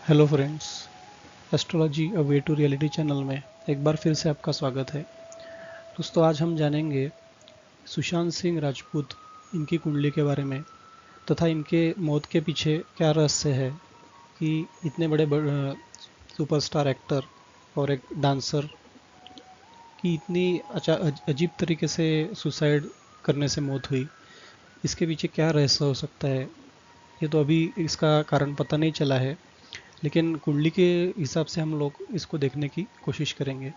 Hello friends, astrology a way to reality channel में एक बार फिर से आपका स्वागत है। दोस्तों, आज हम जानेंगे सुशांत सिंह राजपूत, इनकी कुंडली के बारे में तथा इनके मौत के पीछे क्या रहस्य है कि इतने बड़े सुपरस्टार एक्टर और एक डांसर की इतनी अजीब तरीके से सुसाइड करने से मौत हुई। इसके पीछे क्या रहस्य हो सकता है, ये तो अभी इसका कारण पता नहीं चला है, लेकिन कुंडली के हिसाब से हम लोग इसको देखने की कोशिश करेंगे।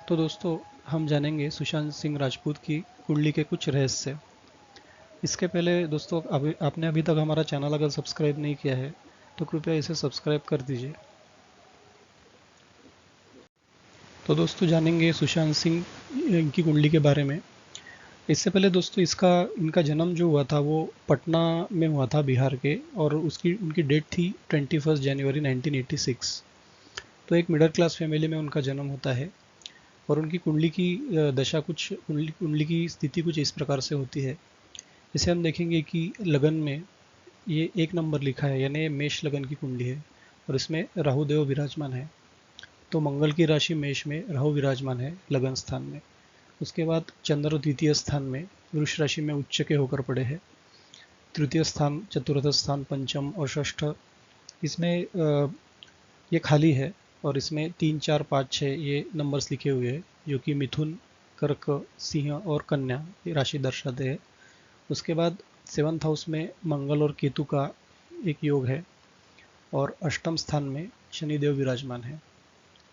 तो दोस्तों, हम जानेंगे सुशांत सिंह राजपूत की कुंडली के कुछ रहस्य। इसके पहले दोस्तों, अभी आपने अभी तक हमारा चैनल अगर सब्सक्राइब नहीं किया है तो कृपया इसे सब्सक्राइब कर दीजिए। तो दोस्तों, जानेंगे सुशांत सिंह इनकी कुंडली के बारे में। इससे पहले दोस्तों, इसका इनका जन्म जो हुआ था वो पटना में हुआ था, बिहार के, और उसकी उनकी डेट थी 21 जनवरी 1986। तो एक मिडिल क्लास फैमिली में उनका जन्म होता है। और उनकी कुंडली की दशा कुछ कुंडली कुंडली की स्थिति कुछ इस प्रकार से होती है। इसे हम देखेंगे कि लगन में ये 1 नंबर लिखा है, यानी मेष लगन की कुंडली है और इसमें राहु देव विराजमान है। तो मंगल की राशि मेष में राहु विराजमान है लगन स्थान में। उसके बाद चंद्र द्वितीय स्थान में वृष राशि में उच्च के होकर पड़े हैं। तृतीय स्थान, चतुर्थ स्थान, पंचम और षष्ठ, इसमें ये खाली है और इसमें 3, 4, 5, 6 ये नंबर्स लिखे हुए हैं, जो कि मिथुन, कर्क, सिंह और कन्या ये राशि दर्शाते हैं। उसके बाद 7th हाउस में मंगल और केतु का एक योग है और अष्टम स्थान में शनिदेव विराजमान है।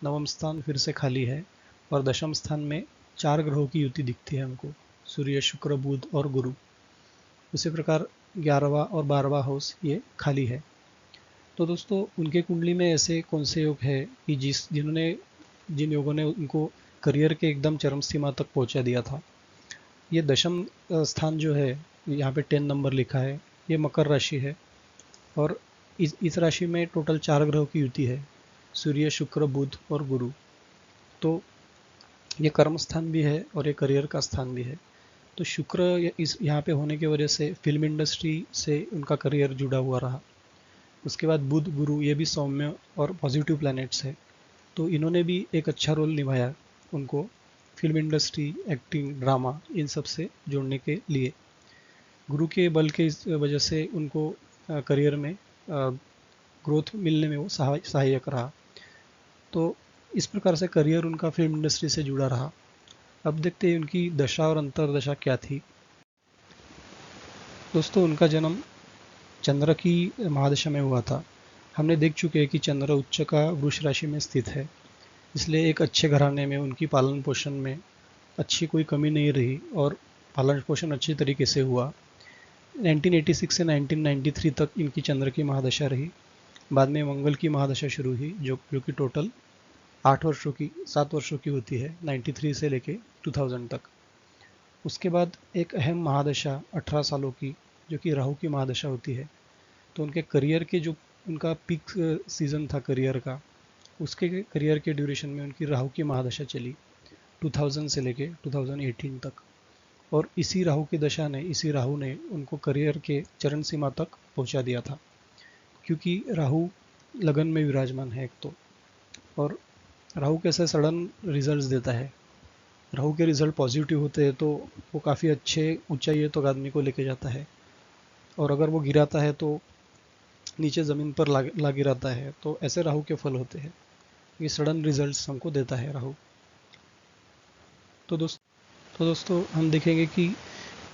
नवम स्थान फिर से खाली है और दशम स्थान में 4 ग्रहों की युति दिखती है हमको, सूर्य, शुक्र, बुध और गुरु। उसी प्रकार 11वां और 12वां हाउस ये खाली है। तो दोस्तों, उनके कुंडली में ऐसे कौन से योग है कि जिन योगों ने उनको करियर के एकदम चरम सीमा तक पहुंचा दिया था। ये दशम स्थान जो है, यहाँ पे 10 नंबर लिखा है, ये मकर राशि है और इस राशि में टोटल 4 ग्रहों की युति है, सूर्य, शुक्र, बुध और गुरु। तो ये कर्म स्थान भी है और ये करियर का स्थान भी है। तो शुक्र इस यहाँ पे होने की वजह से फिल्म इंडस्ट्री से उनका करियर जुड़ा हुआ रहा। उसके बाद बुध, गुरु, ये भी सौम्य और पॉजिटिव प्लैनेट्स है, तो इन्होंने भी एक अच्छा रोल निभाया उनको फिल्म इंडस्ट्री, एक्टिंग, ड्रामा, इन सब से जोड़ने के लिए। गुरु के बल के इस वजह से उनको करियर में ग्रोथ मिलने में वो सहायक रहा। तो इस प्रकार से करियर उनका फिल्म इंडस्ट्री से जुड़ा रहा। अब देखते हैं उनकी दशा और अंतरदशा क्या थी। दोस्तों, उनका जन्म चंद्र की महादशा में हुआ था। हमने देख चुके हैं कि चंद्र उच्च का वृष राशि में स्थित है, इसलिए एक अच्छे घराने में उनकी पालन पोषण में अच्छी कोई कमी नहीं रही और पालन पोषण अच्छी तरीके से हुआ। 1986 से 1993 तक इनकी चंद्र की महादशा रही। बाद में मंगल की महादशा शुरू हुई, जो कि टोटल 7 वर्षों की होती है, 93 से लेके 2000 तक। उसके बाद एक अहम महादशा 18 सालों की, जो कि राहु की महादशा होती है। तो उनके करियर के जो उनका पीक सीजन था करियर का, उसके करियर के ड्यूरेशन में उनकी राहु की महादशा चली 2000 से लेके 2018 तक। और इसी राहु ने उनको करियर के चरण सीमा तक पहुंचा दिया था, क्योंकि राहु लगन में विराजमान है एक तो, और राहु कैसे सडन रिजल्ट्स देता है। राहु के रिजल्ट पॉजिटिव होते हैं तो वो काफ़ी अच्छे ऊंचाई तक आदमी को लेके जाता है, और अगर वो गिराता है तो नीचे ज़मीन पर ला गिराता है। तो ऐसे राहु के फल होते हैं, ये सडन रिजल्ट्स हमको देता है राहु। तो दोस्तों, हम देखेंगे कि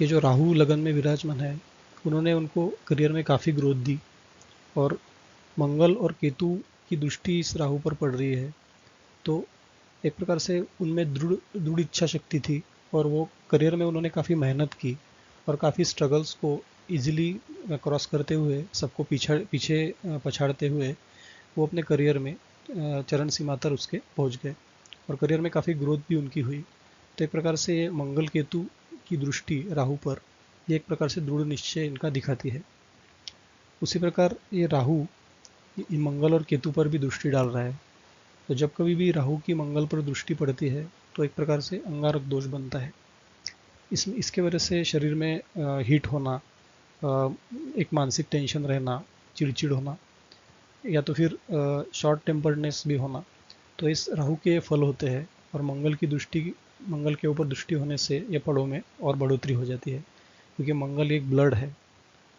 ये जो राहु लगन में विराजमान है, उन्होंने उनको करियर में काफ़ी ग्रोथ दी। और मंगल और केतु की दृष्टि इस राहु पर पड़ रही है, तो एक प्रकार से उनमें दृढ़ दृढ़ इच्छा शक्ति थी और वो करियर में उन्होंने काफ़ी मेहनत की और काफ़ी स्ट्रगल्स को इजीली क्रॉस करते हुए, सबको पीछे पछाड़ते हुए वो अपने करियर में चरण सीमा तक उसके पहुंच गए और करियर में काफ़ी ग्रोथ भी उनकी हुई। तो एक प्रकार से ये मंगल केतु की दृष्टि राहु पर, ये एक प्रकार से दृढ़ निश्चय इनका दिखाती है। उसी प्रकार ये राहु मंगल और केतु पर भी दृष्टि डाल रहा है। तो जब कभी भी राहु की मंगल पर दृष्टि पड़ती है तो एक प्रकार से अंगारक दोष बनता है। इसके वजह से शरीर में हीट होना, एक मानसिक टेंशन रहना, चिड़चिड़ होना, या तो फिर शॉर्ट टेम्पर्डनेस भी होना, तो इस राहु के ये फल होते हैं। और मंगल के ऊपर दृष्टि होने से ये फलों में और बढ़ोतरी हो जाती है, क्योंकि मंगल एक ब्लड है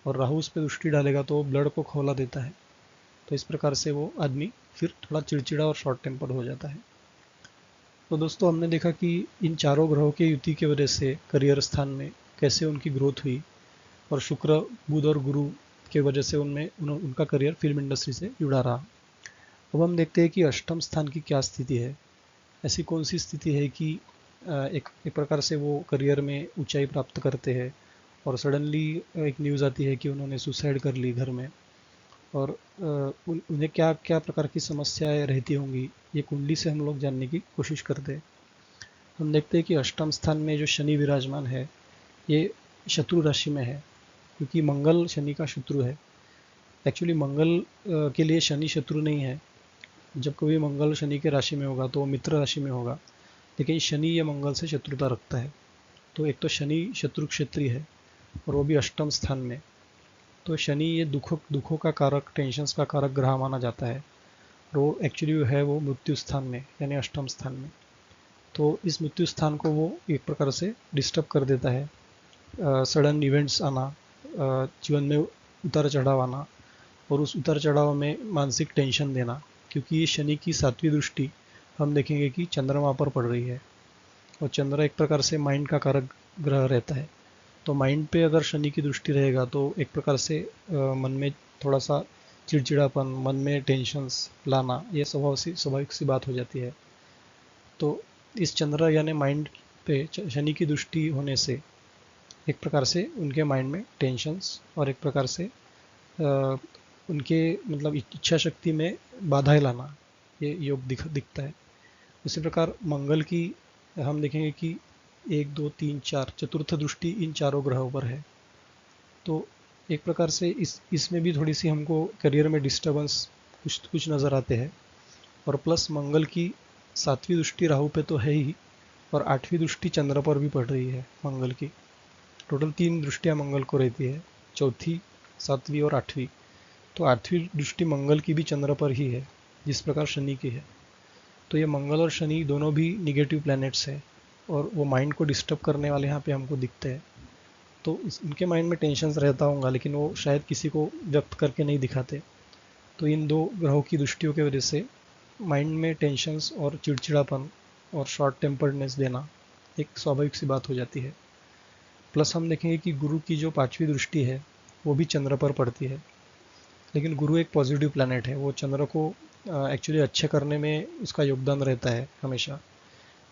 और राहु उस पर दृष्टि डालेगा तो वो ब्लड को खौला देता है। तो इस प्रकार से वो आदमी फिर थोड़ा चिड़चिड़ा और शॉर्ट टेम्पर्ड हो जाता है। तो दोस्तों हमने देखा कि इन चारों ग्रहों के युति की वजह से करियर स्थान में कैसे उनकी ग्रोथ हुई, और शुक्र, बुध और गुरु के वजह से उनका करियर फिल्म इंडस्ट्री से जुड़ा रहा। अब हम देखते हैं कि अष्टम स्थान की क्या स्थिति है। ऐसी कौन सी स्थिति है कि एक प्रकार से वो करियर में ऊंचाई प्राप्त करते हैं और सडनली एक न्यूज़ आती है कि उन्होंने सुसाइड कर ली घर में, और उन्हें क्या क्या प्रकार की समस्याएं रहती होंगी, ये कुंडली से हम लोग जानने की कोशिश करते हैं। हम देखते हैं कि अष्टम स्थान में जो शनि विराजमान है, ये शत्रु राशि में है, क्योंकि मंगल शनि का शत्रु है। एक्चुअली मंगल के लिए शनि शत्रु नहीं है। जब कभी मंगल शनि के राशि में होगा तो वो मित्र राशि में होगा, लेकिन शनि ये मंगल से शत्रुता रखता है। तो एक तो शनि शत्रु क्षेत्रीय है और वो भी अष्टम स्थान में। तो शनि ये दुखों का कारक, टेंशन्स का कारक ग्रह माना जाता है, और वो एक्चुअली है वो मृत्यु स्थान में, यानी अष्टम स्थान में। तो इस मृत्यु स्थान को वो एक प्रकार से डिस्टर्ब कर देता है। सडन इवेंट्स आना, जीवन में उतार चढ़ाव आना, और उस उतार चढ़ाव में मानसिक टेंशन देना, क्योंकि ये शनि की 7वीं दृष्टि हम देखेंगे कि चंद्रमा पर पड़ रही है, और चंद्र एक प्रकार से माइंड का कारक ग्रह रहता है। तो माइंड पे अगर शनि की दृष्टि रहेगा तो एक प्रकार से मन में थोड़ा सा चिड़चिड़ापन, मन में टेंशन्स लाना, ये स्वाभाविक सी बात हो जाती है। तो इस चंद्र यानी माइंड पे शनि की दृष्टि होने से एक प्रकार से उनके माइंड में टेंशन्स और एक प्रकार से उनके मतलब इच्छा शक्ति में बाधाएं लाना, ये योग दिखता है। उसी प्रकार मंगल की हम देखेंगे कि 1 2 3 4 चतुर्थ दृष्टि इन चारों ग्रहों पर है। तो एक प्रकार से इसमें भी थोड़ी सी हमको करियर में डिस्टर्बेंस कुछ कुछ नज़र आते हैं। और प्लस मंगल की 7वीं दृष्टि राहु पे तो है ही, और 8वीं दृष्टि चंद्र पर भी पड़ रही है मंगल की। टोटल 3 दृष्टियां मंगल को रहती है, चौथी, 7वीं और 8वीं। तो 8वीं दृष्टि मंगल की भी चंद्र पर ही है, जिस प्रकार शनि की है। तो ये मंगल और शनि दोनों भी निगेटिव प्लैनेट्स हैं, और वो माइंड को डिस्टर्ब करने वाले यहाँ पे हमको दिखते हैं। तो उनके माइंड में टेंशन रहता होगा, लेकिन वो शायद किसी को व्यक्त करके नहीं दिखाते। तो इन दो ग्रहों की दृष्टियों की वजह से माइंड में टेंशन्स और चिड़चिड़ापन और शॉर्ट टेम्पर्डनेस देना एक स्वाभाविक सी बात हो जाती है। प्लस हम देखेंगे कि गुरु की जो 5वीं दृष्टि है वो भी चंद्र पर पड़ती है, लेकिन गुरु एक पॉजिटिव प्लैनेट है, वो चंद्र को एक्चुअली अच्छे करने में उसका योगदान रहता है हमेशा।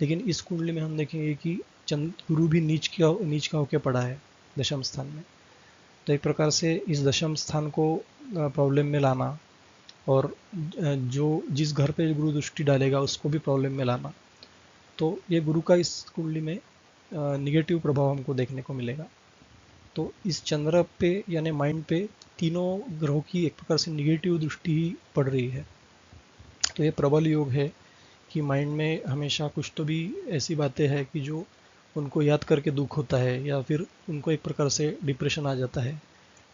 लेकिन इस कुंडली में हम देखेंगे कि गुरु भी नीच का होकर पड़ा है दशम स्थान में। तो एक प्रकार से इस दशम स्थान को प्रॉब्लम में लाना, और जो जिस घर पे गुरु दृष्टि डालेगा उसको भी प्रॉब्लम में लाना, तो ये गुरु का इस कुंडली में निगेटिव प्रभाव हमको देखने को मिलेगा। तो इस चंद्र पे यानी माइंड पे तीनों ग्रहों की एक प्रकार से निगेटिव दृष्टि ही पड़ रही है। तो ये प्रबल योग है कि माइंड में हमेशा कुछ तो भी ऐसी बातें हैं कि जो उनको याद करके दुख होता है, या फिर उनको एक प्रकार से डिप्रेशन आ जाता है।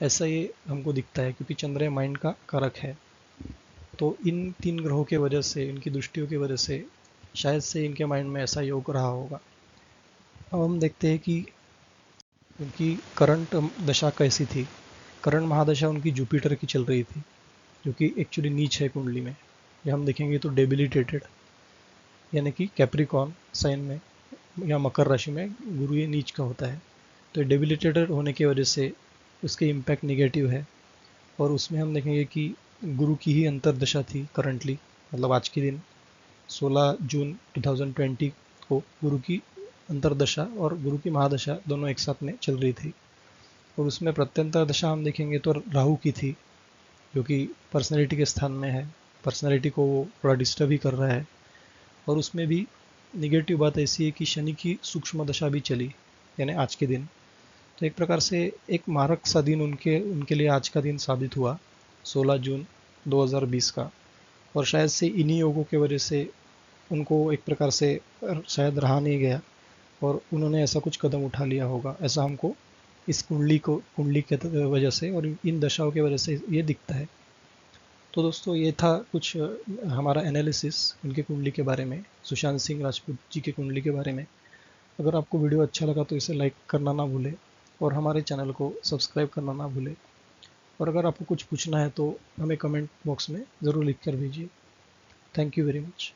ऐसा ये हमको दिखता है, क्योंकि चंद्र माइंड का कारक है। तो इन 3 ग्रहों के वजह से, इनकी दृष्टियों की वजह से शायद से इनके माइंड में ऐसा योग रहा होगा। अब हम देखते हैं कि उनकी करंट दशा कैसी थी। करंट महादशा उनकी जुपिटर की चल रही थी, जो कि एक्चुअली नीच है कुंडली में। ये हम देखेंगे तो डेबिलिटेटेड, यानी कि कैप्रिकॉन साइन में या मकर राशि में गुरु ये नीच का होता है। तो डेबिलिटेटेड होने की वजह से उसके इम्पैक्ट निगेटिव है। और उसमें हम देखेंगे कि गुरु की ही अंतरदशा थी करंटली, मतलब आज के दिन 16 जून 2020 को गुरु की अंतरदशा और गुरु की महादशा दोनों एक साथ में चल रही थी। और उसमें प्रत्यंतर दशा हम देखेंगे तो राहु की थी, जो कि पर्सनैलिटी के स्थान में है। पर्सनैलिटी को वो थोड़ा डिस्टर्ब ही कर रहा है। और उसमें भी निगेटिव बात ऐसी है कि शनि की सूक्ष्म दशा भी चली, यानी आज के दिन। तो एक प्रकार से एक मारक सा दिन उनके लिए आज का दिन साबित हुआ, 16 जून 2020 का। और शायद से इन्हीं योगों की वजह से उनको एक प्रकार से शायद रहा नहीं गया, और उन्होंने ऐसा कुछ कदम उठा लिया होगा, ऐसा हमको इस कुंडली के वजह से और इन दशाओं की वजह से ये दिखता है। तो दोस्तों ये था कुछ हमारा एनालिसिस उनकी कुंडली के बारे में, सुशांत सिंह राजपूत जी की कुंडली के बारे में। अगर आपको वीडियो अच्छा लगा तो इसे लाइक करना ना भूलें और हमारे चैनल को सब्सक्राइब करना ना भूलें। और अगर आपको कुछ पूछना है तो हमें कमेंट बॉक्स में ज़रूर लिख कर भेजिए। Thank you very much.